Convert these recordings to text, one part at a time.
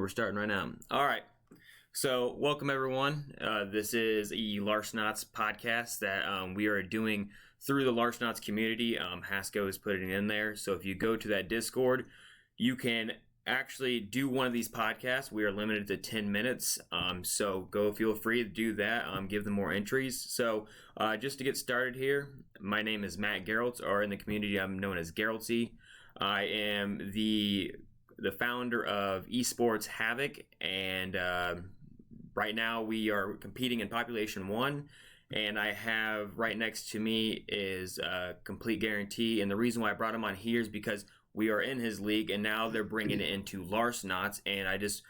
we're starting right now. All right. So, welcome everyone. This is a Larcenauts podcast that we are doing through the Larcenauts community. Haskell is putting it in there. So, if you go to that Discord, you can actually do one of these podcasts. We are limited to 10 minutes. So, feel free to do that. Give them more entries. So, just to get started here, my name is Matt Geraltz, or in the community, I'm known as Geraltzy. I am the founder of Esports Havoc, and right now we are competing in Population 1, and I have right next to me is CompleteGuarentee, and the reason why I brought him on here is because we are in his league, and now they're bringing it into Larcenauts, and I just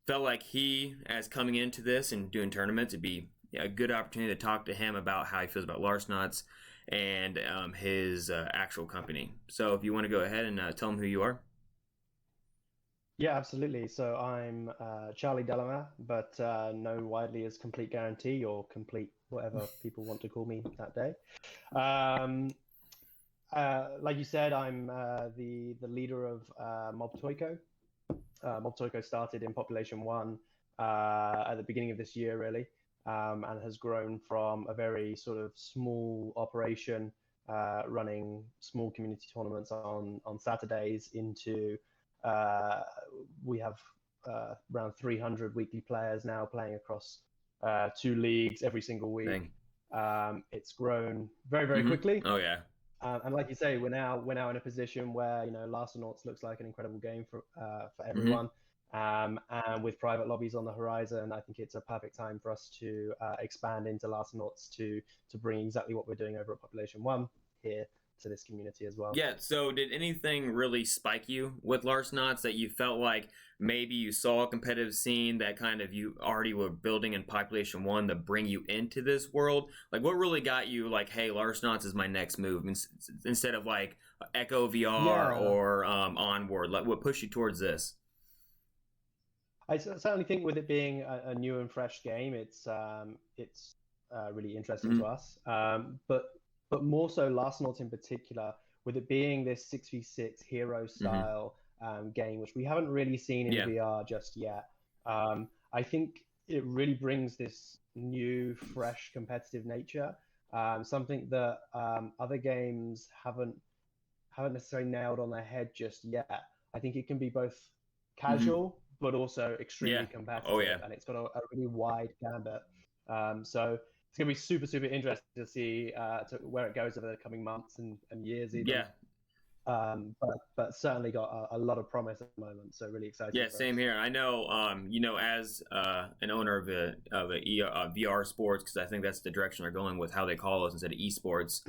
felt like he, as coming into this and doing tournaments, it'd be a good opportunity to talk to him about how he feels about Larcenauts and his actual company. So if you want to go ahead and tell him who you are. Yeah, absolutely. So I'm Charlie Delamere, but known widely as CompleteGuarentee or Complete, whatever people want to call me that day. Like you said, I'm the leader of Mob Toyco. Mob Toyco started in Population 1 at the beginning of this year, really, and has grown from a very sort of small operation running small community tournaments on Saturdays into we have around 300 weekly players now playing across 2 leagues every single week. It's grown very, very quickly. Oh yeah. And like you say, we're now in a position where Larcenauts looks like an incredible game for everyone. And with private lobbies on the horizon, I think it's a perfect time for us to expand into Larcenauts to bring exactly what we're doing over at Population 1 here to this community as well. Yeah, so did anything really spike you with Larcenauts that you felt like maybe you saw a competitive scene that kind of you already were building in Population 1 to bring you into this world? Like, what really got you like, hey, Larcenauts is my next move, instead of like Echo VR or Onward? Like, what pushed you towards this? I certainly think with it being a new and fresh game, it's really interesting to us. But more so Larcenauts in particular, with it being this 6v6 hero style game, which we haven't really seen in VR just yet. I think it really brings this new, fresh, competitive nature, something that other games haven't necessarily nailed on their head just yet. I think it can be both casual, but also extremely competitive, and it's got a really wide gambit. So it's going to be super, super interesting to see where it goes over the coming months and years even. Yeah. But certainly got a lot of promise at the moment, so really excited. Yeah, same here. I know, as an owner of a VR sports, because I think that's the direction they're going with how they call us instead of esports.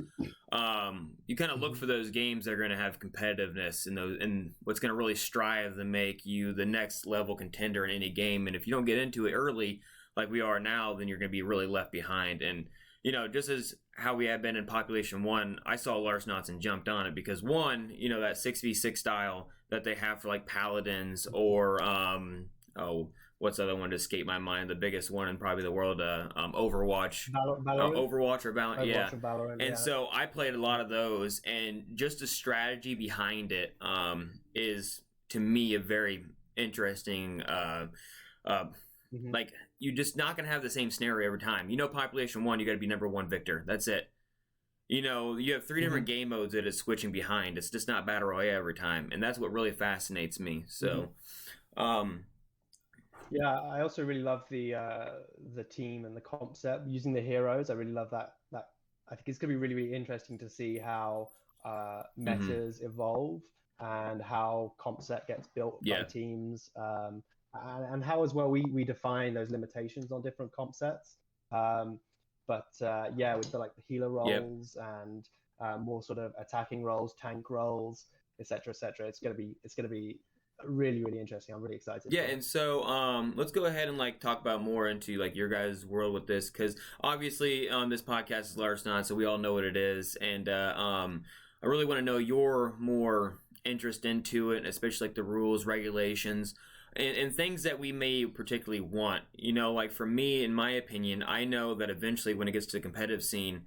You kind of look for those games that are going to have competitiveness and what's going to really strive to make you the next level contender in any game. And if you don't get into it early, like we are now, then you're going to be really left behind. And just as how we have been in Population 1, I saw Larcenauts and jumped on it because one, that 6v6 style that they have for like Paladins or what's the other one to escape my mind? The biggest one in probably the world, Overwatch. Overwatch or Valorant, yeah. Valorant, and so I played a lot of those, and just the strategy behind it is to me a very interesting. Like, you're just not going to have the same scenario every time. Population 1, you got to be number 1 victor. That's it. You have 3 different game modes that it's switching behind. It's just not Battle Royale every time. And that's what really fascinates me. So, yeah, I also really love the team and the concept using the heroes. I really love that. I think it's going to be really, really interesting to see how metas evolve and how comp set gets built by teams. And how as well we define those limitations on different comp sets. With the healer roles and more sort of attacking roles, tank roles, etc., etc. It's gonna be really, really interesting. I'm really excited. Yeah, and so let's go ahead and talk about more into your guys' world with this, because obviously this podcast is Larcenauts, so we all know what it is, and I really want to know your more interest into it, especially the rules, regulations, and things that we may particularly want. For me, in my opinion, I know that eventually when it gets to the competitive scene,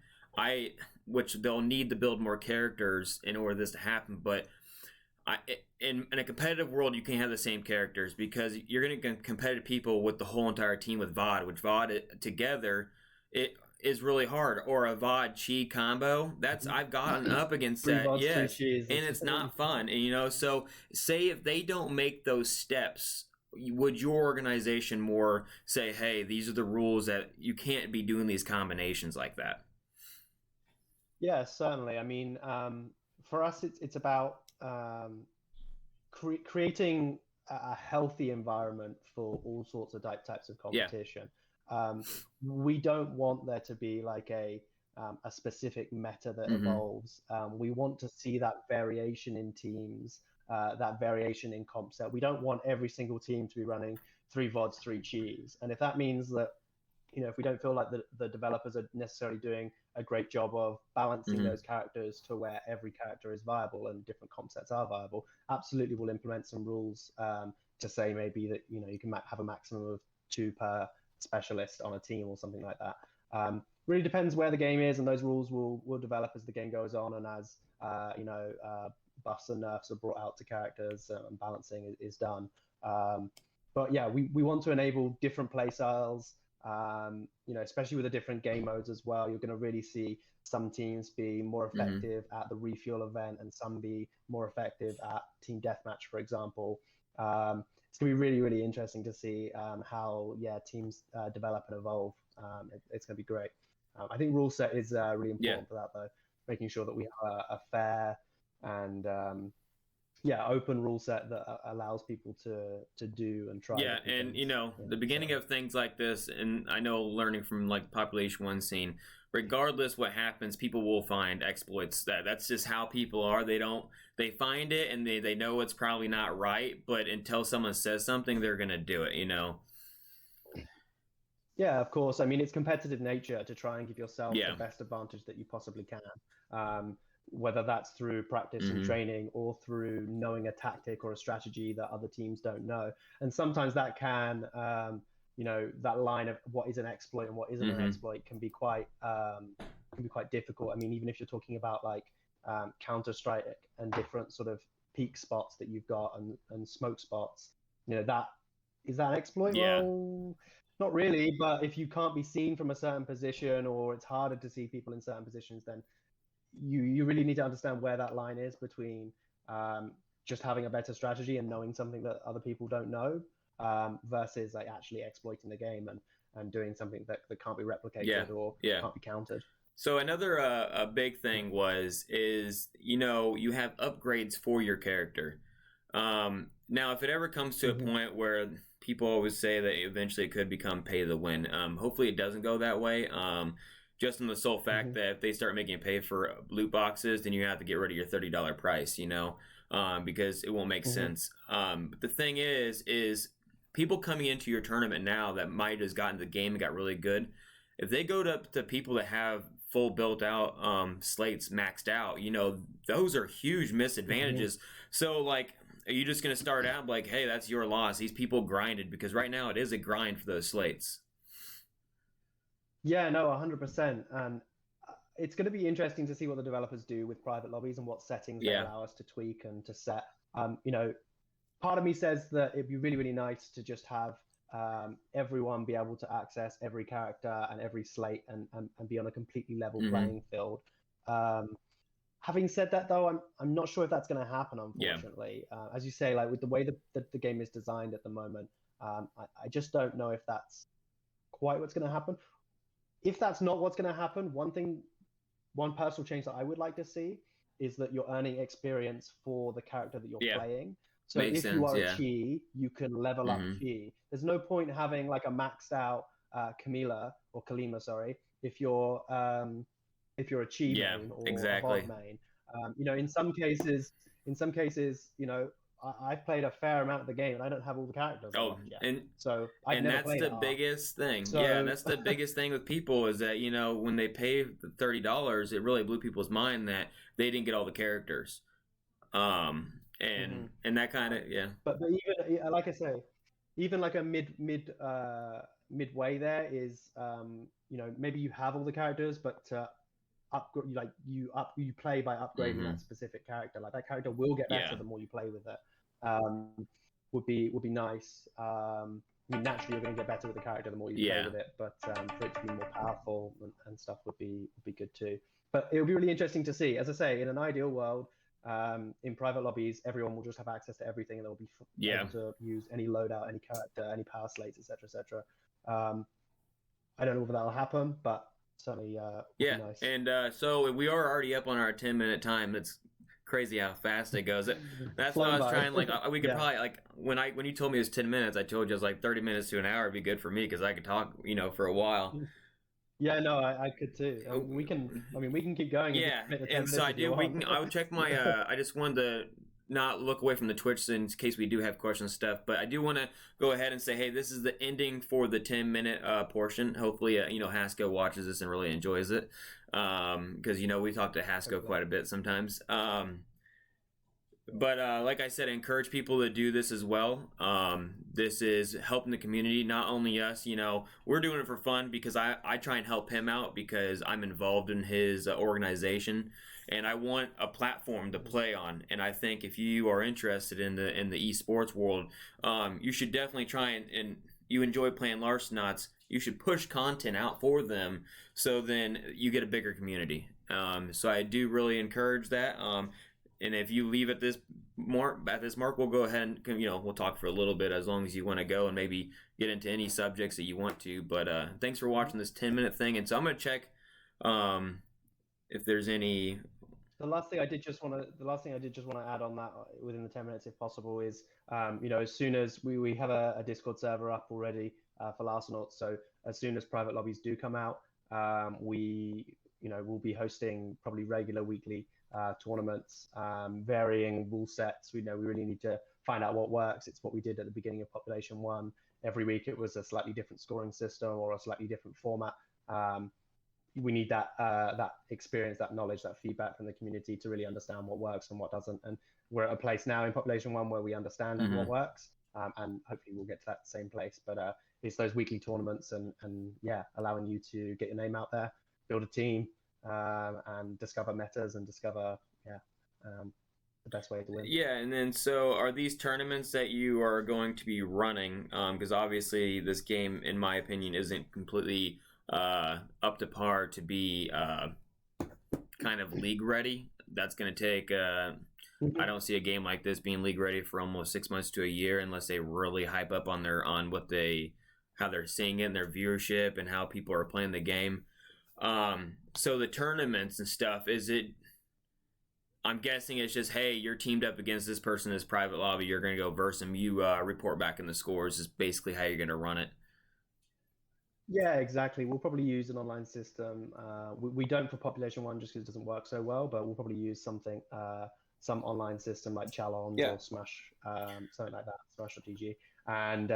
which they'll need to build more characters in order for this to happen, but in a competitive world, you can't have the same characters because you're going to get competitive people with the whole entire team with VOD, which VOD together it is really hard. Or a VOD Chi combo. That's I've gotten up against Three that, VODs, two yes, cheese. and it's not fun. And so say if they don't make those steps, would your organization more say, hey, these are the rules that you can't be doing these combinations like that? Yeah, certainly. I mean, for us, it's about creating a healthy environment for all sorts of types of Yeah. competition. We don't want there to be like a specific meta that evolves. We want to see that variation in teams, that variation in comp set. We don't want every single team to be running three VODs, three cheese. And if that means that, if we don't feel like the developers are necessarily doing a great job of balancing those characters to where every character is viable and different comp sets are viable, absolutely we'll implement some rules to say maybe that you can have a maximum of 2 per specialist on a team or something like that. Really depends where the game is, and those rules will develop as the game goes on and as buffs and nerfs are brought out to characters and balancing is done. But yeah, we want to enable different play styles. Especially with the different game modes as well, you're going to really see some teams be more effective at the refuel event and some be more effective at team deathmatch, for example. It's going to be really, really interesting to see how teams develop and evolve. It's going to be great. I think rule set is really important for that, though, making sure that we have a fair and open rule set that allows people to do and try. Yeah, and the beginning of things like this, and I know learning from like Population 1 scene, regardless what happens, people will find exploits. That's just how people are. They find it and they know it's probably not right, but until someone says something, they're gonna do it. Yeah, of course. I mean, it's competitive nature to try and give yourself the best advantage that you possibly can. Whether that's through practice and training or through knowing a tactic or a strategy that other teams don't know. And sometimes that can, that line of what is an exploit and what isn't an exploit can be quite difficult. I mean, even if you're talking about like Counter-Strike and different sort of peak spots that you've got and smoke spots, that is that an exploit? Yeah. Well, not really, but if you can't be seen from a certain position or it's harder to see people in certain positions, then you really need to understand where that line is between just having a better strategy and knowing something that other people don't know versus like actually exploiting the game and doing something that can't be replicated or can't be countered. So another a big thing is you have upgrades for your character. Now, if it ever comes to a point where people always say that eventually it could become pay to win, hopefully it doesn't go that way. Just in the sole fact that if they start making it pay for loot boxes, then you have to get rid of your $30 price, because it won't make sense. But the thing is people coming into your tournament now that might have just gotten the game and got really good, if they go to people that have full built out slates maxed out, those are huge misadvantages. So like, are you just going to start out like, hey, that's your loss? These people grinded, because right now it is a grind for those slates. Yeah, no, 100%. And it's going to be interesting to see what the developers do with private lobbies and what settings they allow us to tweak and to set. Part of me says that it'd be really, really nice to just have everyone be able to access every character and every slate and be on a completely level playing field. Having said that, though, I'm not sure if that's going to happen, unfortunately. As you say, like with the way the game is designed at the moment, I just don't know if that's quite what's going to happen. If that's not what's going to happen, one personal change that I would like to see is that you're earning experience for the character that you're playing. So if you are a Chi, you can level up Chi. There's no point having like a maxed out Kalima, sorry, if you're a Chi main or a VOD main. In some cases, I've played a fair amount of the game and I don't have all the characters. And that's the biggest thing. That's the biggest thing with people is that when they pay the $30, it really blew people's mind that they didn't get all the characters. And that kind of But even like I say, even like a midway there is maybe you have all the characters, but you play by upgrading Mm-hmm. that specific character. Like that character will get better Yeah. the more you play with it. Um, would be nice. I mean, naturally, you're going to get better with the character the more you play Yeah. with it, but for it to be more powerful and stuff would be good too. But it would be really interesting to see. As I say, in an ideal world, in private lobbies, everyone will just have access to everything, and they'll be Yeah. able to use any loadout, any character, any power slates, etc., etc. Um, I don't know whether that'll happen, but certainly would be Yeah. nice. And so we are already up on our 10-minute time. It's crazy how fast it goes. That's why I Flown was by. trying. Like we could Yeah. probably like when you told me it was 10 minutes, I told you it was like 30 minutes to an hour would be good for me because I could talk, for a while. Yeah, no, I could too. We can. I mean, we can keep going and just Yeah, hit the ten and so minutes I if you do. We want. can. I would check my. I just wanted to not look away from the Twitch in case we do have questions and stuff. But I do want to go ahead and say, hey, this is the ending for the 10-minute portion. Hopefully, Haskell watches this and really enjoys it, because we talk to Haskell quite a bit sometimes. But like I said, I encourage people to do this as well. This is helping the community, not only us. We're doing it for fun because I try and help him out because I'm involved in his organization, and I want a platform to play on. And I think if you are interested in the esports world, you should definitely try and you enjoy playing Larcenauts. You should push content out for them, so then you get a bigger community. So I do really encourage that. And if you leave at this mark, we'll go ahead and we'll talk for a little bit as long as you want to go and maybe get into any subjects that you want to. But thanks for watching this 10-minute thing. And so I'm gonna check if there's any. The last thing I did just want to add on that within the 10 minutes, if possible, is as soon as we have a Discord server up already for Larcenauts, so as soon as private lobbies do come out, we'll be hosting probably regular weekly tournaments, varying rule sets. We really need to find out what works. It's what we did at the beginning of Population 1. Every week it was a slightly different scoring system or a slightly different format. We need that experience, that knowledge, that feedback from the community to really understand what works and what doesn't. And we're at a place now in Population 1 where we understand what works, and hopefully we'll get to that same place. But it's those weekly tournaments and allowing you to get your name out there, build a team, and discover metas and discover the best way to win. Yeah, and then so are these tournaments that you are going to be running? Because obviously this game, in my opinion, isn't completely up to par to be kind of league ready. That's going to take. I don't see a game like this being league ready for almost 6 months to a year unless they really hype up on how they're seeing it and their viewership and how people are playing the game. So the tournaments and stuff, I'm guessing it's just, hey, you're teamed up against this person in this private lobby, you're going to go verse them, you report back in the scores is basically how you're going to run it. Yeah, exactly. We'll probably use an online system. We don't for Population 1 just because it doesn't work so well, but we'll probably use some online system like Challenge or Smash, something like that, Smash.gg. And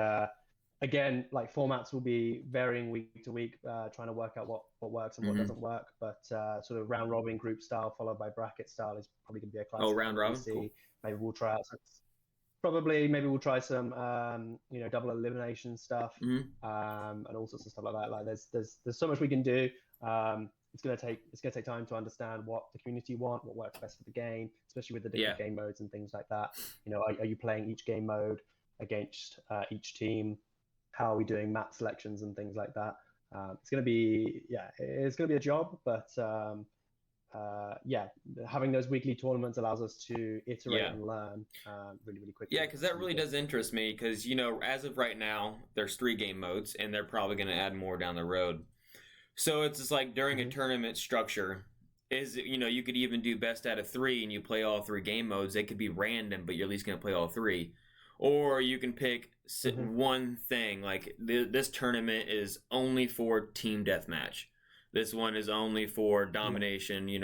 again, like formats will be varying week to week, trying to work out what works and what doesn't work. But sort of round robin group style followed by bracket style is probably going to be a classic. Oh, round robin. Cool. Maybe we'll try out maybe we'll try some double elimination stuff, and all sorts of stuff like that. Like there's so much we can do. It's gonna take time to understand what the community want, what works best for the game, especially with the different game modes and things like that. Are you playing each game mode against each team? How are we doing map selections and things like that? It's gonna be a job, but having those weekly tournaments allows us to iterate and learn really, really quickly. Yeah, because that really does interest me because, as of right now, there's 3 game modes and they're probably going to add more down the road. So it's just like during a tournament structure, you could even do best out of 3 and you play all 3 game modes. They could be random, but you're at least going to play all 3. Or you can pick one thing, like this tournament is only for team deathmatch. This one is only for domination. They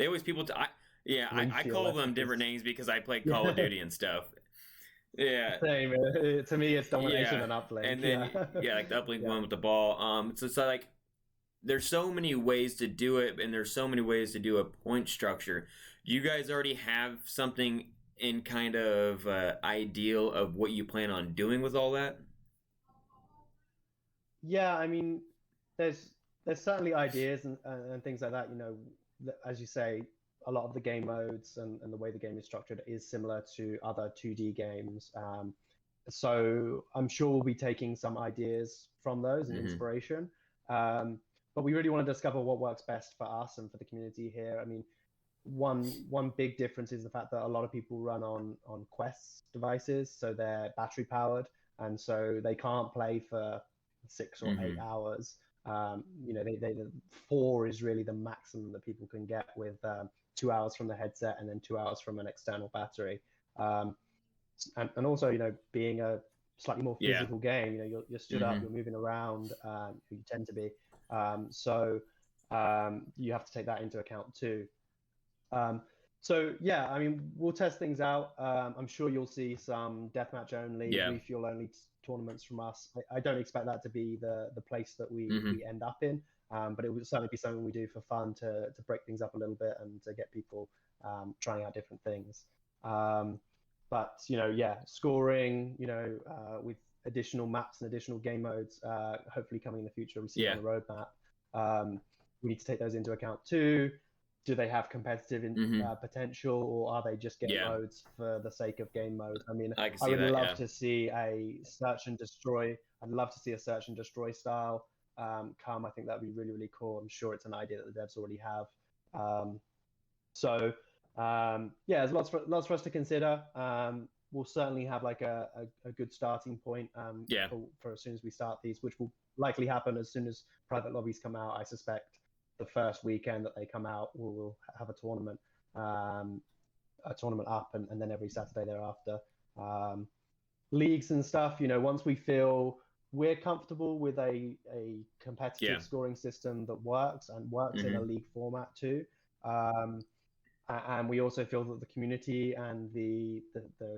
always I call them different names because I play Call of Duty and stuff. Yeah. Same. To me, it's domination and uplink. And then like the uplink one with the ball. So it's like there's so many ways to do it, and there's so many ways to do a point structure. Do you guys already have something in kind of ideal of what you plan on doing with all that? Yeah, I mean, there's there's certainly ideas and things like that. As you say, a lot of the game modes and the way the game is structured is similar to other 2D games. So I'm sure we'll be taking some ideas from those and inspiration. But we really want to discover what works best for us and for the community here. I mean, one big difference is the fact that a lot of people run on Quest devices, so they're battery powered, and so they can't play for 6 or 8 hours. They 4 is really the maximum that people can get with 2 hours from the headset and then 2 hours from an external battery. And also, being a slightly more physical game, you're stood up, you're moving around, you tend to be. So you have to take that into account too. So yeah, I mean, we'll test things out. I'm sure you'll see some deathmatch only, refuel only tournaments from us. I don't expect that to be the place that we end up in, but it will certainly be something we do for fun to break things up a little bit and to get people trying out different things. But scoring, with additional maps and additional game modes, hopefully coming in the future, we see on the roadmap. We need to take those into account too. Do they have competitive potential, or are they just game modes for the sake of game mode? I mean, I would love to see a search and destroy. I'd love to see a search and destroy style come. I think that'd be really, really cool. I'm sure it's an idea that the devs already have. There's lots for us to consider. We'll certainly have like a good starting point for as soon as we start these, which will likely happen as soon as private lobbies come out. I suspect the first weekend that they come out, we'll have a tournament up, and then every Saturday thereafter. Leagues and stuff, once we feel we're comfortable with a competitive scoring system that works in a league format too. And we also feel that the community and the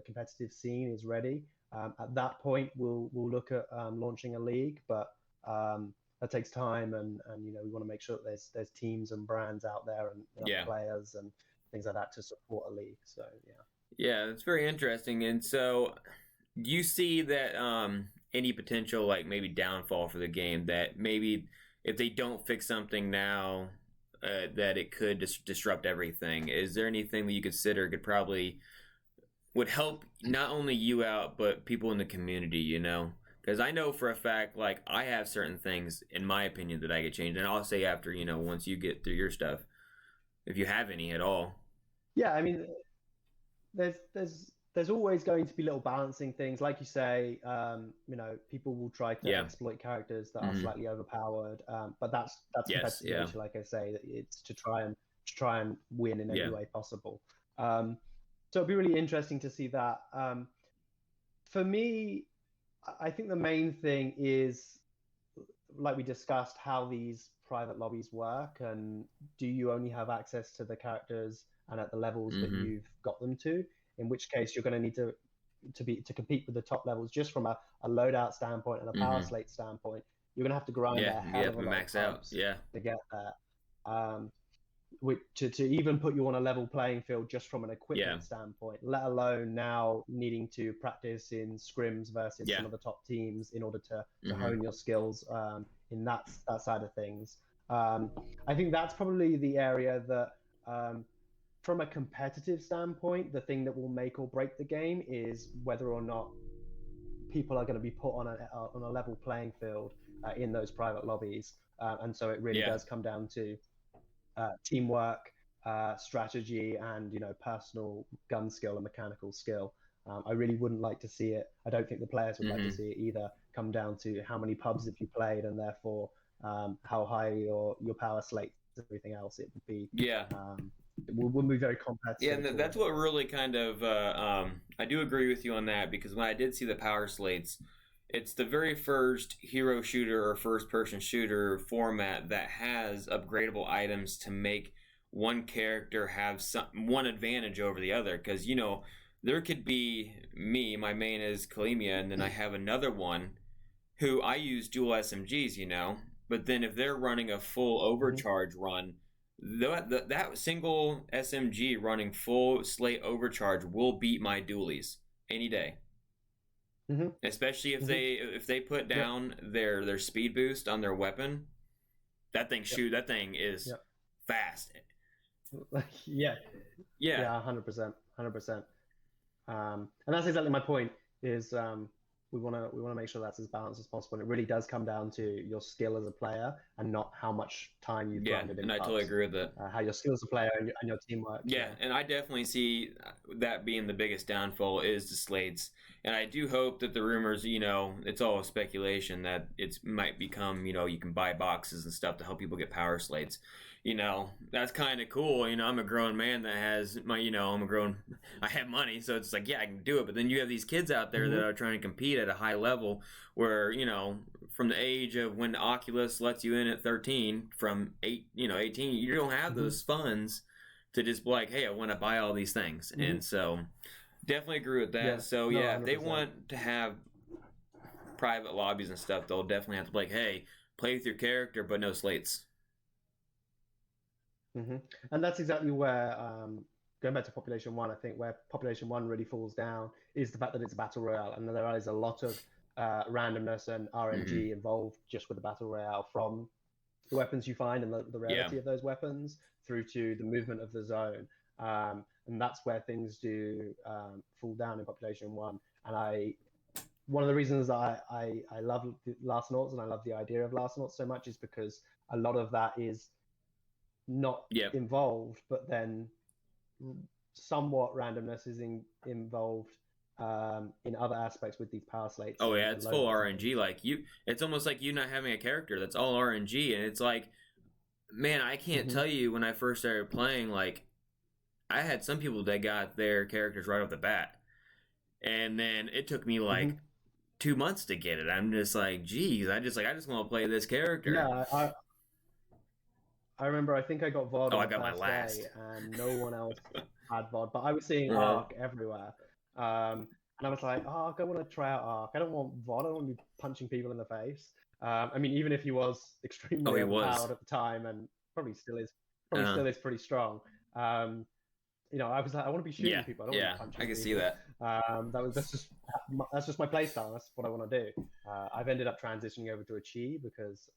competitive scene is ready. At that point, we'll look at launching a league, but that takes time, and we want to make sure that there's teams and brands out there and players and things like that to support a league. So yeah, it's very interesting. And so, do you see that any potential like maybe downfall for the game, that maybe if they don't fix something now, that it could disrupt everything? Is there anything that you consider would help not only you out but people in the community? Because I know for a fact, like, I have certain things in my opinion that I get changed, and I'll say after once you get through your stuff, if you have any at all. Yeah, I mean, there's always going to be little balancing things, like you say. People will try to exploit characters that are slightly overpowered, but that's competitive nature. Like I say, it's to try and win in any way possible. So it'll be really interesting to see that. For me, I think the main thing is, like we discussed, how these private lobbies work, and do you only have access to the characters and at the levels that you've got them to? In which case, you're going to need to compete with the top levels just from a loadout standpoint and a power slate standpoint. You're going to have to grind a hell of a lot of times to get there. To even put you on a level playing field just from an equipment standpoint, let alone now needing to practice in scrims versus some of the top teams in order to hone your skills in that side of things. I think that's probably the area that, from a competitive standpoint, the thing that will make or break the game is whether or not people are going to be put on a level playing field in those private lobbies. And so it really does come down to teamwork, strategy, and personal gun skill and mechanical skill. I really wouldn't like to see it. I don't think the players would like to see it either. Come down to how many pubs have you played, and therefore how high your power slate, everything else. It would be it wouldn't be very competitive. Yeah, and that's what really kind of I do agree with you on that, because when I did see the power slates, it's the very first hero shooter or first-person shooter format that has upgradable items to make one character have one advantage over the other. Because, there could be my main is Kalimia, and then I have another one who I use dual SMGs, but then if they're running a full overcharge run, that single SMG running full slate overcharge will beat my dualies any day. Especially if they put down their speed boost on their weapon, that thing that thing is Yep. fast. Yeah. Yeah. Yeah, 100%. 100%. And that's exactly my point is we want to make sure that's as balanced as possible. And it really does come down to your skill as a player and not how much time you've Yeah, grinded in and I totally pubs. agree with that. How your skill as a player and your teamwork. Yeah, and I definitely see that being the biggest downfall is the slates. And I do hope that the rumors, it's all speculation that it might become, you can buy boxes and stuff to help people get power slates. That's kind of cool. I'm a grown man that has I have money, so it's like, yeah, I can do it. But then you have these kids out there that are trying to compete at a high level where, from the age of when Oculus lets you in at 13, from 18, you don't have those funds to just be like, hey, I want to buy all these things. And so definitely agree with that. Yeah. So No, yeah, if they 100%. want to have private lobbies and stuff, they'll definitely have to be like, hey, play with your character, but no slates. And that's exactly where, going back to Population 1, I think where Population 1 really falls down is the fact that it's a battle royale, and there is a lot of randomness and RNG involved just with the battle royale, from the weapons you find and the rarity of those weapons through to the movement of the zone. And that's where things do fall down in Population 1. And one of the reasons I love Larcenauts and I love the idea of Larcenauts so much is because a lot of that is not involved, but then somewhat randomness is involved in other aspects with these power slates. Oh yeah, it's full RNG. Like it's almost like you not having a character. That's all RNG, and it's like, man, I can't tell you when I first started playing. Like, I had some people that got their characters right off the bat, and then it took me like 2 months to get it. I'm just like, geez, I just want to play this character. Yeah, I remember. I think I got VOD. I got my last day, and no one else had VOD, but I was seeing Arc everywhere. And I was like, Arc, I want to try out Arc. I don't want VOD. I don't want to be punching people in the face. I mean, even if he was extremely overpowered at the time, and probably still is pretty strong. I was like, I want to be shooting people. I don't want to be punching people. I can see that. That's just my playstyle. That's what I want to do. I've ended up transitioning over to a Chi because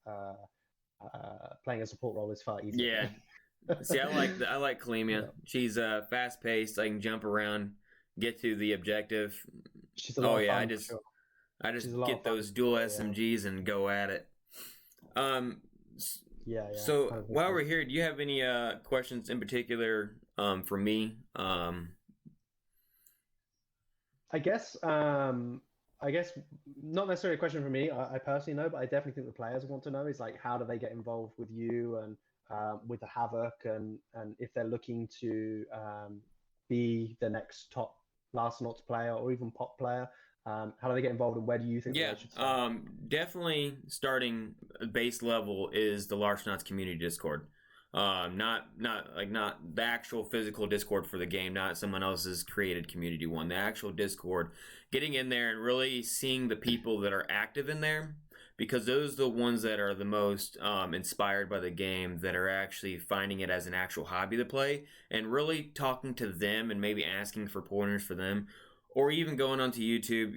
playing a support role is far easier. Yeah. See, I like Kalimia. She's fast paced. I can jump around, get to the objective. She's a lot of fun, I just get those dual SMGs and go at it. So while we're here, do you have any questions in particular for me? I guess not necessarily a question for me. I personally know, but I definitely think the players want to know is like, how do they get involved with you and with the Havoc, and if they're looking to be the next top Larcenauts player or even pop player, how do they get involved, and where do you think they should start? Definitely starting base level is the Larcenauts community Discord. Not the actual physical Discord for the game, not someone else's created community one. The actual Discord, getting in there and really seeing the people that are active in there, because those are the ones that are the most inspired by the game, that are actually finding it as an actual hobby to play, and really talking to them and maybe asking for pointers for them, or even going onto YouTube.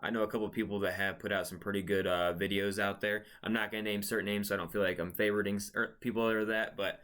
I know a couple of people that have put out some pretty good videos out there. I'm not going to name certain names, so I don't feel like I'm favoriting people that are that. But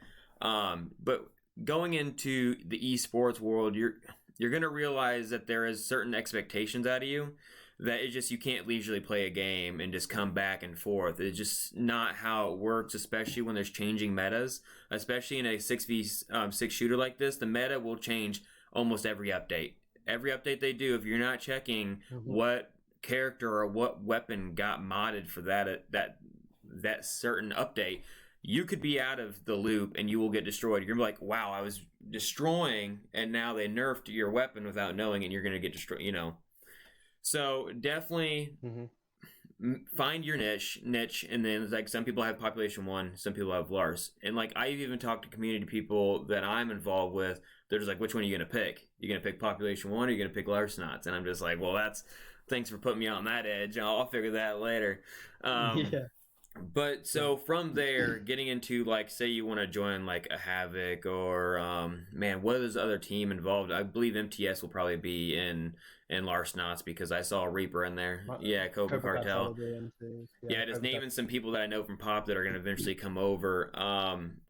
going into the esports world, you're going to realize that there is certain expectations out of you, that it's just, you can't leisurely play a game and just come back and forth. It's just not how it works, especially when there's changing metas. Especially in a 6v6 shooter like this, the meta will change almost every update. Every update they do, if you're not checking what character or what weapon got modded for that certain update, you could be out of the loop and you will get destroyed. You're gonna be like, wow, I was destroying and now they nerfed your weapon without knowing, and you're gonna get destroyed. So definitely find your niche, and then like some people have Population 1, some people have Lars, and like I've even talked to community people that I'm involved with. They're just like, which one are you gonna pick? You're gonna pick Population 1 or you're gonna pick Larcenauts? And I'm just like, well, thanks for putting me on that edge. I'll figure that later. But so from there, getting into, like, say you want to join like a Havoc or what is other team involved? I believe MTS will probably be in in Larcenauts because I saw Reaper in there. Yeah, Cobra Cobra Cartel. Yeah, just Cobra naming some people that I know from Pop that are going to eventually come over.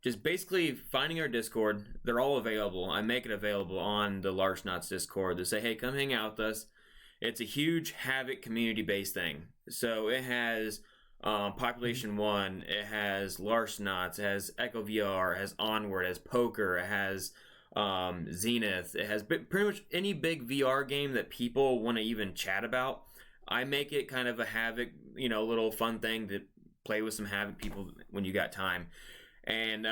Just basically finding our Discord. They're all available. I make it available on the Larcenauts Discord to say, hey, come hang out with us. It's a huge Havoc community-based thing. So it has Population 1, it has Larcenauts, it has Echo VR, it has Onward, it has Poker, it has Zenith. It has pretty much any big VR game that people want to even chat about. I make it kind of a Havoc, little fun thing to play with some Havoc people when you got time. And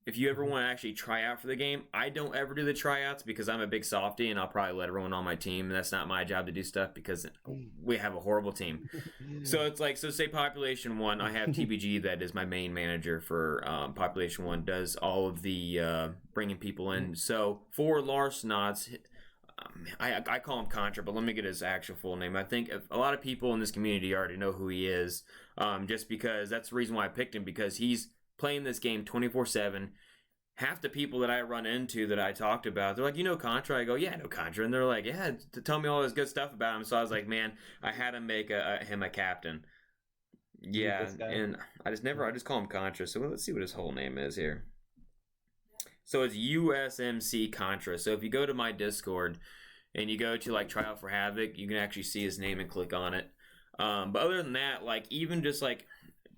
if you ever want to actually try out for the game, I don't ever do the tryouts because I'm a big softie and I'll probably let everyone on my team. That's not my job to do stuff because we have a horrible team. So it's like, say Population 1, I have TBG that is my main manager for Population 1, does all of the bringing people in. So for Larcenauts, I call him Contra, but let me get his actual full name. I think a lot of people in this community already know who he is, just because that's the reason why I picked him, because he's playing this game 24/7. Half the people that I run into that I talked about, they're like, Contra? I go, yeah, I know Contra. And they're like, yeah, to tell me all this good stuff about him. So I was like, man, I had to make him a captain. Yeah, and I just call him Contra. So let's see what his whole name is here. So it's USMC Contra. So if you go to my Discord and you go to like Try Out for Havoc, you can actually see his name and click on it. But other than that, like even just like,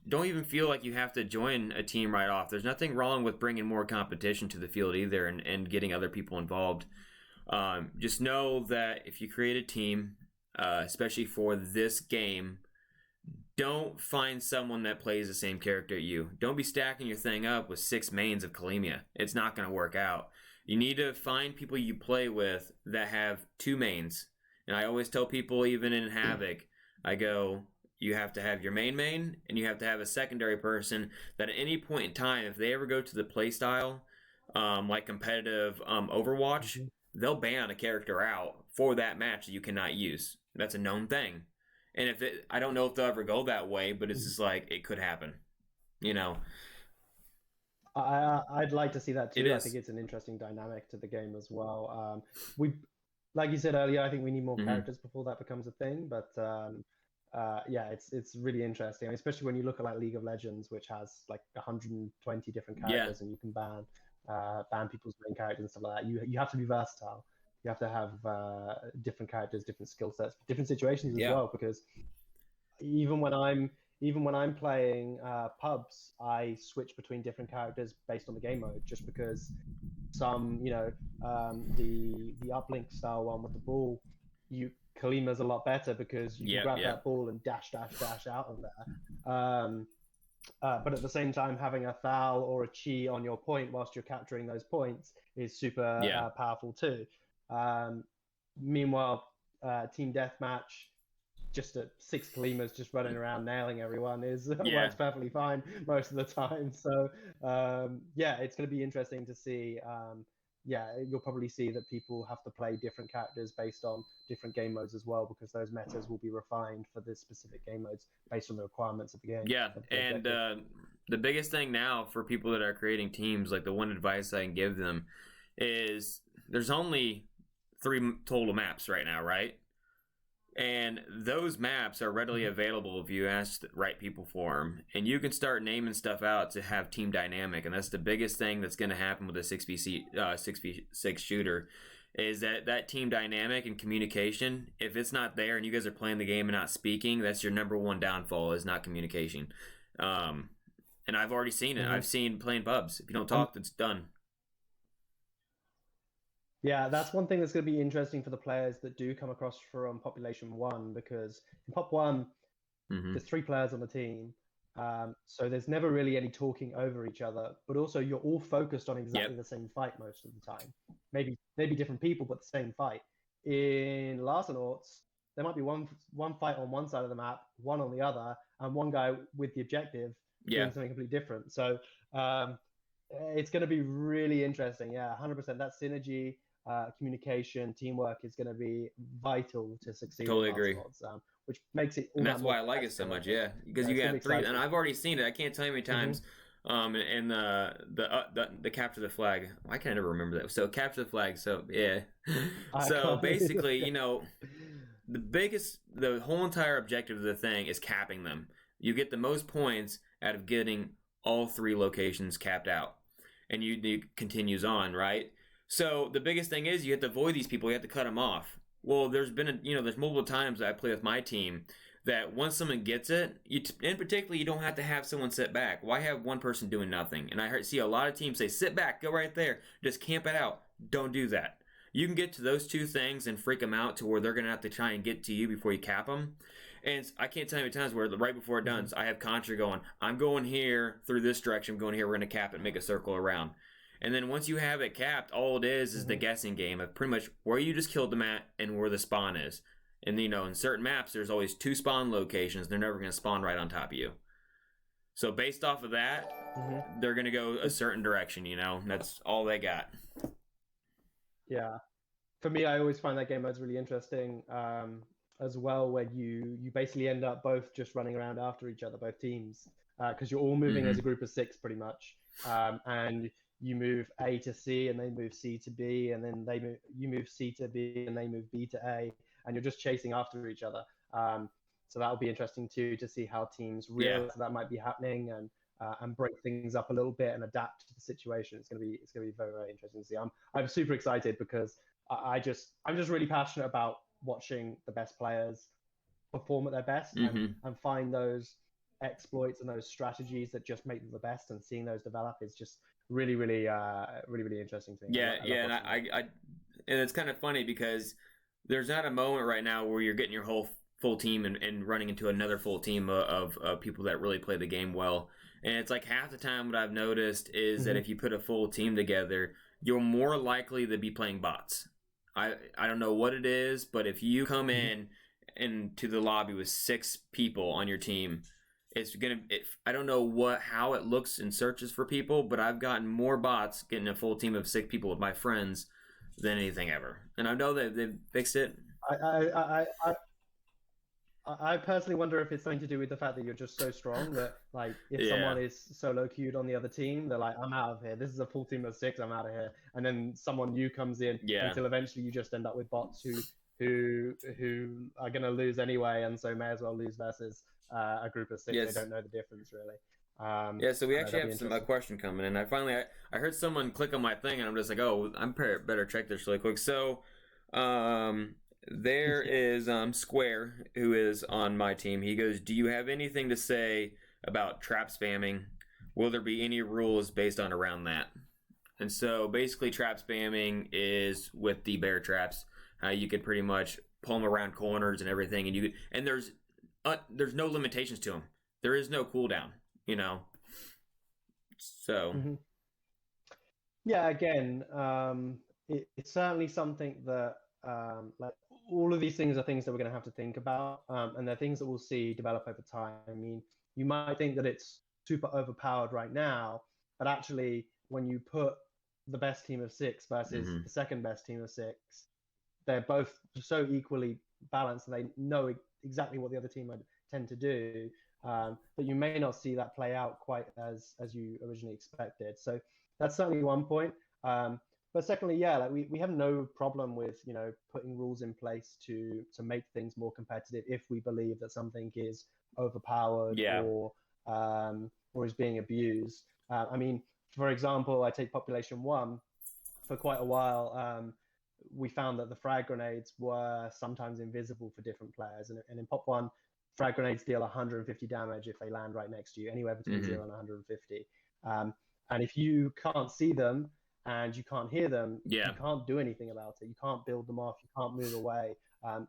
don't even feel like you have to join a team right off. There's nothing wrong with bringing more competition to the field either and getting other people involved. Just know that if you create a team, especially for this game, don't find someone that plays the same character at you. Don't be stacking your thing up with 6 mains of Kalimia. It's not going to work out. You need to find people you play with that have 2 mains. And I always tell people, even in Havoc, I go, you have to have your main, and you have to have a secondary person that at any point in time, if they ever go to the playstyle, like competitive Overwatch, they'll ban a character out for that match that you cannot use. That's a known thing. And I don't know if they'll ever go that way, but it's just like, it could happen, I'd like to see that too. I think it's an interesting dynamic to the game as well. Like you said earlier, I think we need more characters before that becomes a thing, but yeah, it's really interesting, especially when you look at like League of Legends, which has like 120 different characters, and you can ban people's main characters and stuff like that. You have to be versatile. You have to have different characters, different skill sets, different situations as well. Because even when I'm playing pubs, I switch between different characters based on the game mode, just because some the uplink style one with the ball, Kalima's a lot better because you can grab that ball and dash out of there. But at the same time, having a Thal or a Chi on your point whilst you're capturing those points is super powerful too. Meanwhile, Team Deathmatch, just 6 Kalimas just running around nailing everyone works perfectly fine most of the time. So it's going to be interesting to see. You'll probably see that people have to play different characters based on different game modes as well, because those metas will be refined for the specific game modes based on the requirements of the game. Yeah, and the biggest thing now for people that are creating teams, like the one advice I can give them is there's only 3 total maps right now, right? And those maps are readily available if you ask the right people for them. And you can start naming stuff out to have team dynamic. And that's the biggest thing that's going to happen with a 6v6 shooter, is that team dynamic and communication. If it's not there and you guys are playing the game and not speaking, that's your number one downfall, is not communication. And I've already seen it. I've seen playing pubs. If you don't talk, it's done. Yeah, that's one thing that's going to be interesting for the players that do come across from Population 1, because in Pop 1, there's 3 players on the team. So there's never really any talking over each other, but also you're all focused on exactly the same fight most of the time. Maybe different people, but the same fight. In Larcenauts, there might be one fight on one side of the map, one on the other, and one guy with the objective doing something completely different. So it's going to be really interesting. Yeah, 100%. That synergy, communication, teamwork is going to be vital to succeed. Totally agree. Which makes it all and that's why I like it so much, because you got 3, and I've already seen it. I can't tell you how many times And the capture the flag. Why can't I never remember that? So capture the flag. So yeah. I So can't. basically, the whole entire objective of the thing is capping them. You get the most points out of getting all three locations capped out, and it continues on, right? So the biggest thing is you have to avoid these people. You have to cut them off. Well, there's multiple times that I play with my team that once someone gets it, in particular, you don't have to have someone sit back. Why have one person doing nothing? And see a lot of teams say, sit back, go right there, just camp it out. Don't do that. You can get to those two things and freak them out to where they're going to have to try and get to you before you cap them. And I can't tell you how many times where right before it done, I have Contra going, I'm going here through this direction, I'm going here, we're going to cap it, make a circle around. And then once you have it capped, all it is the guessing game of pretty much where you just killed them at and where the spawn is. And in certain maps, there's always two spawn locations. They're never going to spawn right on top of you. So based off of that, they're going to go a certain direction. That's all they got. Yeah, for me, I always find that game mode's really interesting as well, where you basically end up both just running around after each other, both teams, because you're all moving as a group of 6 pretty much, and you move A to C, and they move C to B, and then you move C to B, and they move B to A, and you're just chasing after each other. So that'll be interesting too, to see how teams realize that might be happening and break things up a little bit and adapt to the situation. It's gonna be very, very interesting to see. I'm super excited because I'm just really passionate about watching the best players perform at their best and find those exploits and those strategies that just make them the best, and seeing those develop is just really, really, really interesting to me. And it's kind of funny because there's not a moment right now where you're getting your whole full team and running into another full team of people that really play the game well. And it's like half the time what I've noticed is that if you put a full team together, you're more likely to be playing bots. I don't know what it is, but if you come into the lobby with 6 people on your team, I don't know how it looks in searches for people, but I've gotten more bots getting a full team of 6 people with my friends than anything ever. And I know that they've fixed it. I personally wonder if it's something to do with the fact that you're just so strong that, like, if someone is solo queued on the other team, they're like, I'm out of here. This is a full team of 6. I'm out of here. And then someone new comes in until eventually you just end up with bots who are going to lose anyway, and so may as well lose versus a group of 6. They don't know the difference really. So we actually have a question coming in. I heard someone click on my thing, and I'm just like, oh, I'm better check this really quick. So, there is Square, who is on my team. He goes, do you have anything to say about trap spamming? Will there be any rules based on around that? And so basically trap spamming is with the bear traps. You could pretty much pull them around corners and everything, and there's no limitations to them. There is no cooldown, So yeah, again, it's certainly something that like all of these things are things that we're going to have to think about, and they're things that we'll see develop over time. I mean, you might think that it's super overpowered right now, but actually when you put the best team of 6 versus the second best team of 6, they're both so equally balanced, and they know exactly what the other team would tend to do, but you may not see that play out quite as you originally expected. So that's certainly one point. But secondly, like we have no problem with putting rules in place to make things more competitive if we believe that something is overpowered or is being abused. I mean, for example, I take Population 1. For quite a while, we found that the frag grenades were sometimes invisible for different players, and in Pop 1, frag grenades deal 150 damage if they land right next to you, anywhere between 0 and 150. And if you can't see them and you can't hear them, you can't do anything about it. You can't build them off. You can't move away.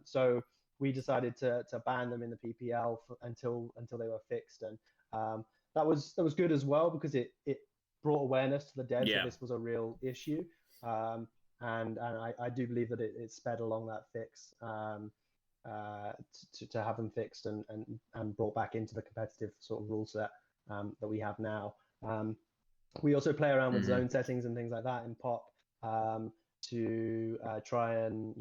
So we decided to ban them in the PPL until they were fixed, and that was good as well, because it brought awareness to the devs that this was a real issue, and I do believe that it sped along that fix to have them fixed and brought back into the competitive sort of rule set that we have now. We also play around with zone settings and things like that in Pop to try and,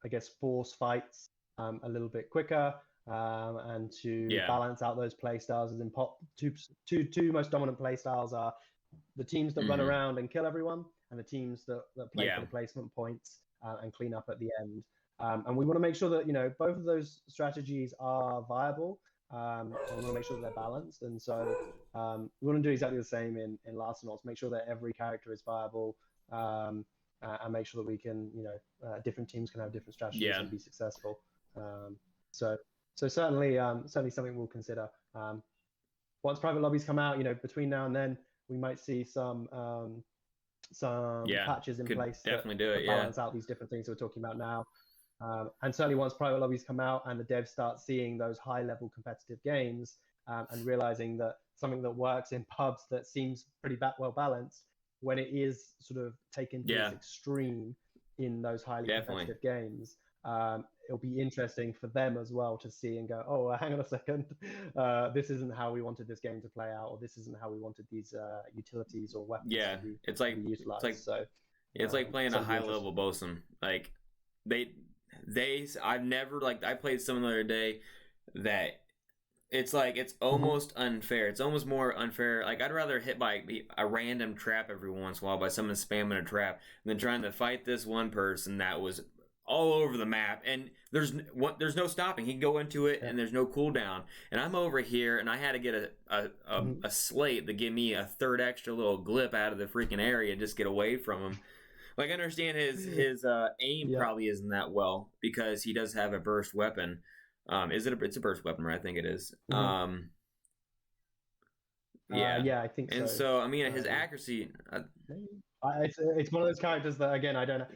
I guess, force fights a little bit quicker. and to Yeah. balance out those play styles. As in two most dominant play styles are the teams that run around and kill everyone, and the teams that play for the placement points and clean up at the end. And we want to make sure that both of those strategies are viable, and we want to make sure that they're balanced. And so we want to do exactly the same in Larcenauts. Make sure that every character is viable, and make sure that we can, different teams can have different strategies and be successful. So certainly something we'll consider. Once private lobbies come out, between now and then, we might see some patches in place to balance out these different things we're talking about now. And certainly once private lobbies come out and the devs start seeing those high-level competitive games and realizing that something that works in pubs that seems pretty well balanced, when it is sort of taken to its extreme in those highly competitive games, it'll be interesting for them as well to see and go, oh, hang on a second, this isn't how we wanted this game to play out, or this isn't how we wanted these utilities or weapons to be utilized. It's like playing a high-level bosun. Like I've never I played some the other day that it's almost unfair. It's almost more unfair. Like I'd rather hit by a random trap every once in a while by someone spamming a trap than trying to fight this one person that was all over the map and there's no stopping. He can go into it and there's no cooldown. And I'm over here and I had to get a slate to give me a third extra little glip out of the freaking area and just get away from him. Like I understand his aim probably isn't that well because he does have a burst weapon. It's a burst weapon, right? I think it is. I think so. And so I mean his accuracy. It's one of those characters that again I don't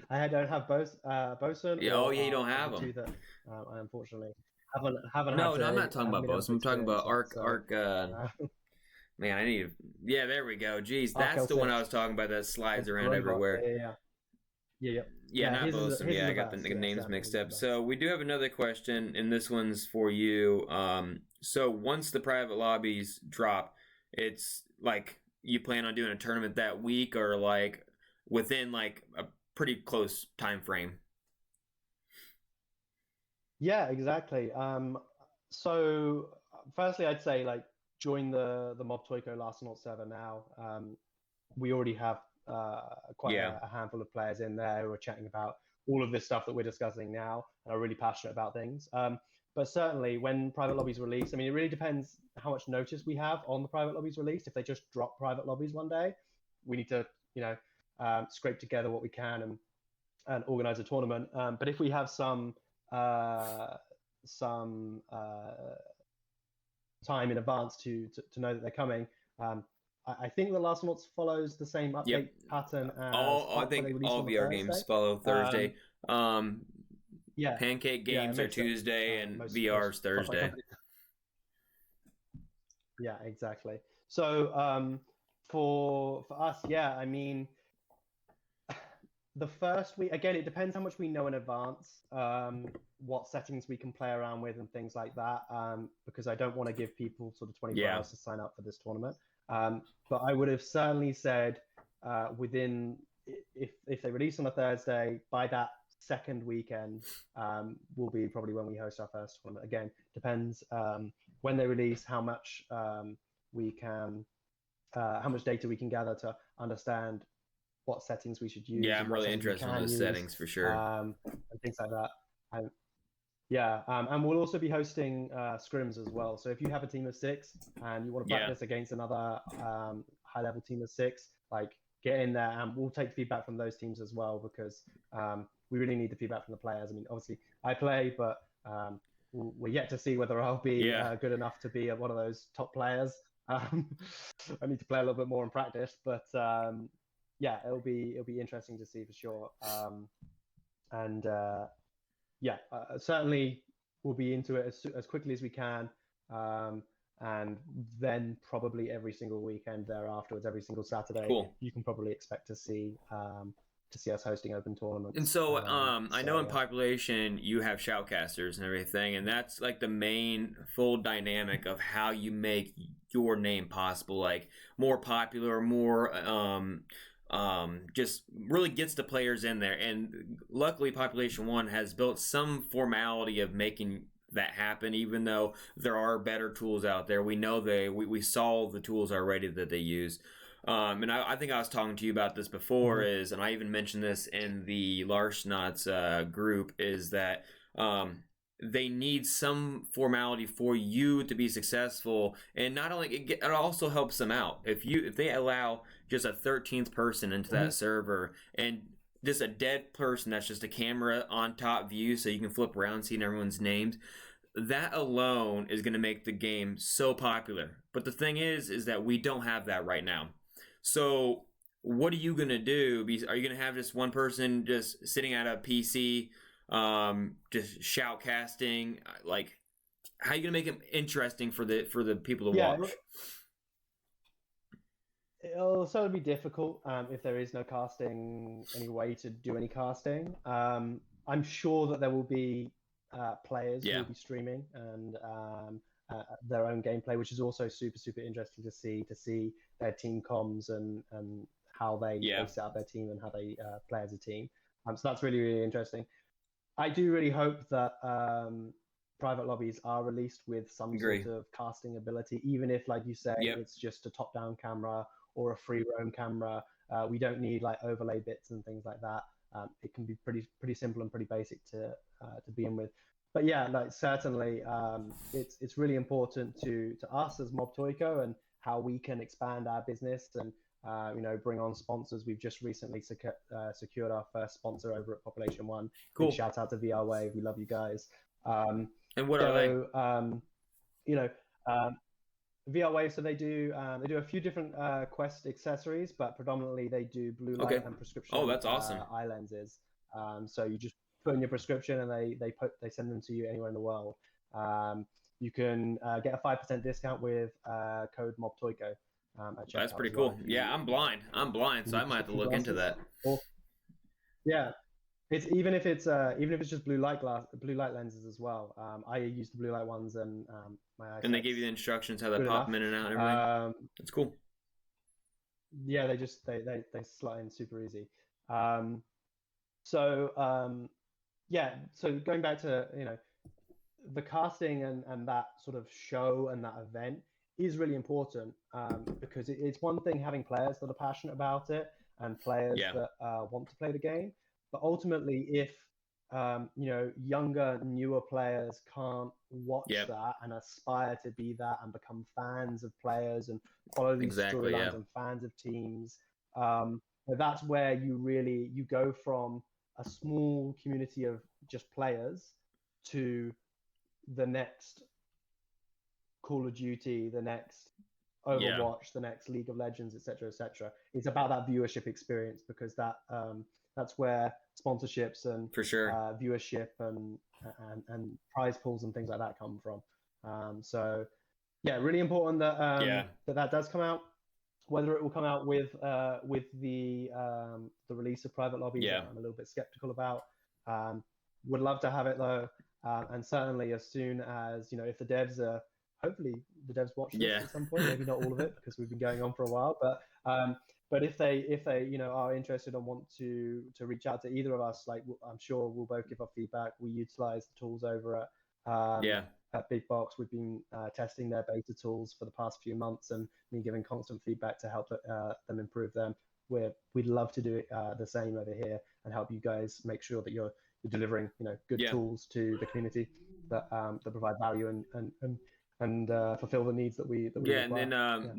have bosun. You don't have them. That, I unfortunately haven't. No, I'm not talking about bosun. I'm talking about arc. Man, I need. Yeah, there we go. Jeez, that's the one I was talking about that slides around everywhere. Yeah, not bosun. Yeah, I got the names mixed up. So we do have another question, and this one's for you. So once the private lobbies drop, it's like you plan on doing a tournament that week or within a pretty close time frame? Yeah, exactly. So firstly, I'd say join the Mob Toyko Larcenaut server now. We already have quite a handful of players in there who are chatting about all of this stuff that we're discussing now and are really passionate about things. But certainly when private lobbies release, I mean, it really depends how much notice we have on the private lobbies release. If they just drop private lobbies one day, we need to, scrape together what we can and organize a tournament. But if we have some time in advance to know that they're coming, I think the Larcenauts follows the same update pattern as I think all VR games follow Thursday. Pancake games are Tuesday and VR's Thursday. Yeah, exactly. So for us, I mean, the first week, again, it depends how much we know in advance, what settings we can play around with and things like that, because I don't want to give people sort of 24 hours to sign up for this tournament. But I would have certainly said within, if they release on a Thursday, by that second weekend will be probably when we host our first tournament. Again, depends when they release, how much how much data we can gather to understand what settings we should use. Yeah, I'm really interested in those settings for sure. And things like that. And we'll also be hosting scrims as well. So if you have a team of 6 and you want to practice against another high-level team of 6, get in there, and we'll take feedback from those teams as well, because we really need the feedback from the players. I mean, obviously I play, but we're yet to see whether I'll be good enough to be one of those top players. I need to play a little bit more in practice, but it'll be interesting to see for sure. Certainly we'll be into it as quickly as we can, and then probably every single weekend thereafterwards, every single Saturday. Cool. You can probably expect to see us hosting open tournaments. And so, I know in population you have shoutcasters and everything, and that's the main full dynamic of how you make your name possible, more popular, more just really gets the players in there. And luckily Population 1 has built some formality of making that happen, even though there are better tools out there. We know we saw the tools already that they use. And I think I was talking to you about this before, and I even mentioned this in the Larcenauts group, is that they need some formality for you to be successful, and not only it also helps them out if they allow just a 13th person into that server and just a dead person that's just a camera on top view so you can flip around seeing everyone's names. That alone is going to make the game so popular. But the thing is that we don't have that right now. So what are you going to do? Are you going to have just one person just sitting at a PC, just shoutcasting? Like, how are you going to make it interesting for the people to watch? It'll certainly be difficult if there is no casting, any way to do any casting. I'm sure that there will be players who will be streaming and their own gameplay, which is also super interesting to see their team comms and how they set up their team and how they play as a team. So that's really interesting. I do really hope that private lobbies are released with some sort of casting ability, even if, like you say, it's just a top-down camera or a free roam camera. We don't need like overlay bits and things like that. It can be pretty simple and pretty basic to begin with. But yeah, like certainly, it's really important to us as Mobtoico and how we can expand our business and bring on sponsors. We've just recently secured our first sponsor over at Population One. Cool. Big shout out to VR Wave. We love you guys. And what are they? VR Wave, so they do a few different Quest accessories, but predominantly they do blue light and prescription. Oh, that's awesome. Eye lenses. So you just put in your prescription and they send them to you anywhere in the world. You can get a 5% discount with code MobToico. That's pretty cool. Yeah, I'm blind, so I might have to look into that. Yeah. It's even if it's just blue light lenses as well. I use the blue light ones and my eyes. And they give you the instructions how to pop them in and out and everything. That's cool. Yeah, they slot in super easy. So going back to the casting and that sort of show and that event is really important because it's one thing having players that are passionate about it and players that want to play the game. But ultimately, if younger, newer players can't watch that and aspire to be that and become fans of players and follow these storylines and fans of teams, that's where you go from a small community of just players to the next Call of Duty, the next Overwatch, the next League of Legends, etc., etc. It's about that viewership experience because that's where sponsorships and viewership and prize pools and things like that come from. So yeah, really important that that does come out. Whether it will come out with the release of private lobbies, I'm a little bit skeptical about. Would love to have it though, and certainly as soon as if the devs are, hopefully the devs watch this at some point, maybe not all of it because we've been going on for a while, but if they are interested and want to reach out to either of us, like I'm sure we'll both give our feedback. We utilize the tools over at Big Box. We've been testing their beta tools for the past few months and been giving constant feedback to help them improve them. We'd love to do it the same over here and help you guys make sure that you're delivering good tools to the community that provide value and fulfill the needs that we require. And then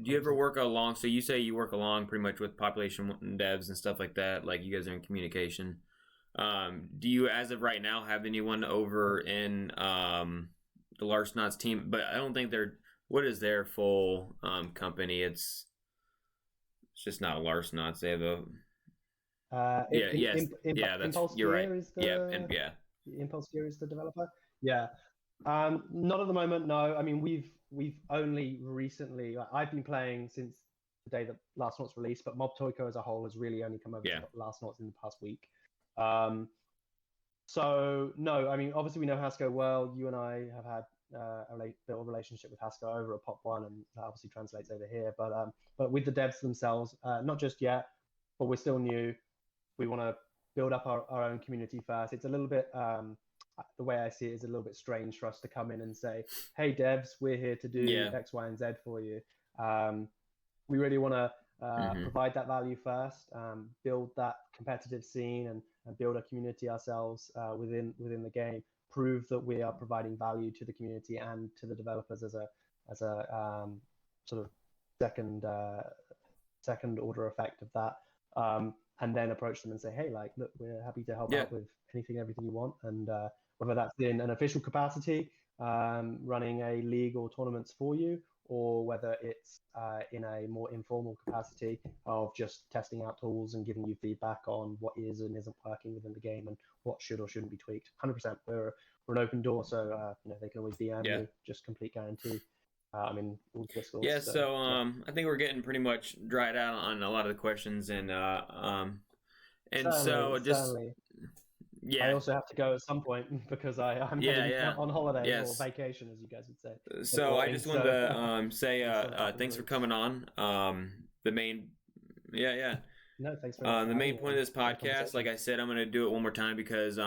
do you ever work along, so you say you work along pretty much with Population devs and stuff like that, like you guys are in communication. Do you, as of right now, have anyone over in the Larcenauts team? But I don't think what is their full company? It's just not Larcenauts. They have Impulse you're right. Impulse Gear is the developer. Yeah. Not at the moment, no. I mean, we've only recently. I've been playing since the day that Larcenauts released, but Mobtoico as a whole has really only come over to Larcenauts in the past week. So no, I mean, obviously we know Hasco well. You and I have had built a relationship with Hasco over at Pop One, and that obviously translates over here. But with the devs themselves, not just yet, but we're still new. We want to build up our own community first. It's a little bit the way I see it is a little bit strange for us to come in and say, "Hey, devs, we're here to do X, Y, and Z for you." We really want to provide that value first, build that competitive scene, and build a community ourselves within the game. Prove that we are providing value to the community and to the developers as a sort of second order effect of that, and then approach them and say, "Hey, like, look, we're happy to help out with anything, everything you want," and whether that's in an official capacity, running a league or tournaments for you, or whether it's in a more informal capacity of just testing out tools and giving you feedback on what is and isn't working within the game and what should or shouldn't be tweaked. 100%, we're an open door, so they can always DM me, just complete guarantee. I'm in all Discord. Yeah, so I think we're getting pretty much dried out on a lot of the questions, and certainly. Yeah. I also have to go at some point because I'm heading on holiday or vacation, as you guys would say. So I just wanted to say thanks for coming on. The main, No, thanks very much. The main point of this podcast, like I said, I'm going to do it one more time because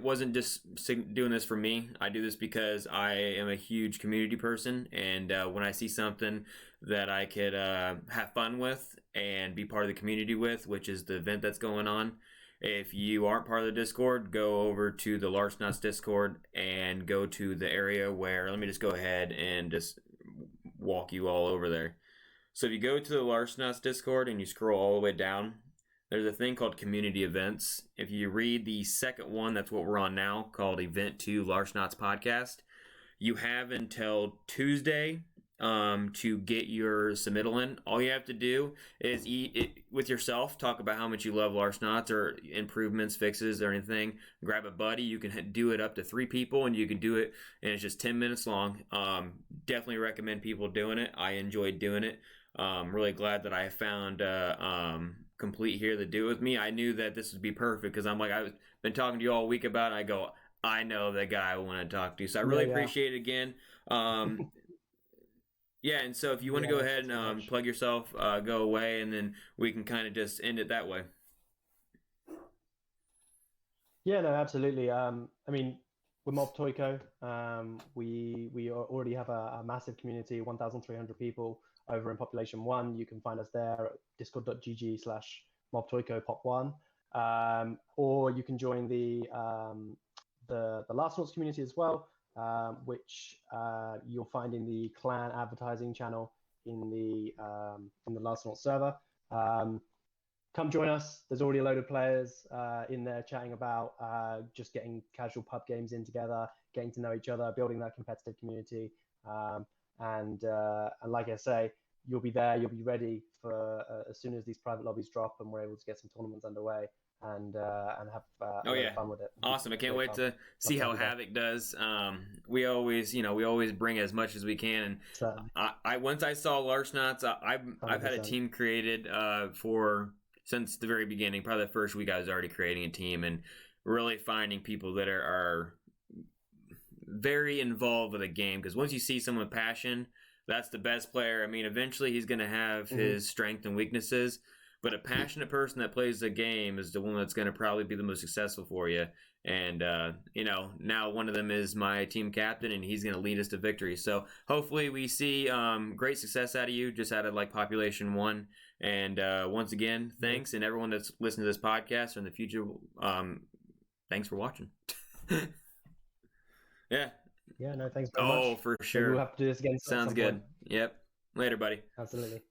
wasn't just doing this for me. I do this because I am a huge community person, and when I see something that I could have fun with and be part of the community with, which is the event that's going on. If you aren't part of the Discord, go over to the Larcenauts Discord and go to the area where, let me just go ahead and just walk you all over there. So if you go to the Larcenauts Discord and you scroll all the way down, there's a thing called community events. If you read the second one, that's what we're on now, called Event 2 Larcenauts Podcast. You have until Tuesday to get your submittal in. All you have to do is eat it with yourself, talk about how much you love Larcenauts or improvements, fixes, or anything. Grab a buddy. You can do it up to 3 people, and you can do it, and it's just 10 minutes long. Definitely recommend people doing it. I enjoyed doing it. Really glad that I found Complete here to do it with me. I knew that this would be perfect because I've been talking to you all week about it. I go, I know the guy I want to talk to. So I really appreciate it again. And so if you want to go ahead and plug yourself, go away, and then we can kind of just end it that way. Yeah, no, absolutely. I mean, we're Mob Toyco. We already have a massive community, 1,300 people over in Population 1. You can find us there at discord.gg/mobtoyco-pop1. Or you can join the Larcenauts community as well, which you'll find in the clan advertising channel in the Larcenauts server. Come join us. There's already a load of players in there chatting about just getting casual pub games in together, getting to know each other, building that competitive community. And like I say, you'll be there, you'll be ready for as soon as these private lobbies drop and we're able to get some tournaments underway and have fun with it. Awesome. I can't wait to see how Havoc does. We always bring as much as we can. And once I saw Larcenauts, I've had a team created since the very beginning. Probably the first week I was already creating a team and really finding people that are very involved with a game, because once you see someone with passion, that's the best player. I mean, eventually he's going to have his strengths and weaknesses, but a passionate person that plays the game is the one that's going to probably be the most successful for you. And, now one of them is my team captain, and he's going to lead us to victory. So hopefully we see great success out of you, just out of Population 1. And once again, thanks. And everyone that's listening to this podcast or in the future, thanks for watching. Yeah. Yeah, no, thanks very much. Oh, for sure. We'll have to do this again. Sounds good. Yep. Later, buddy. Absolutely.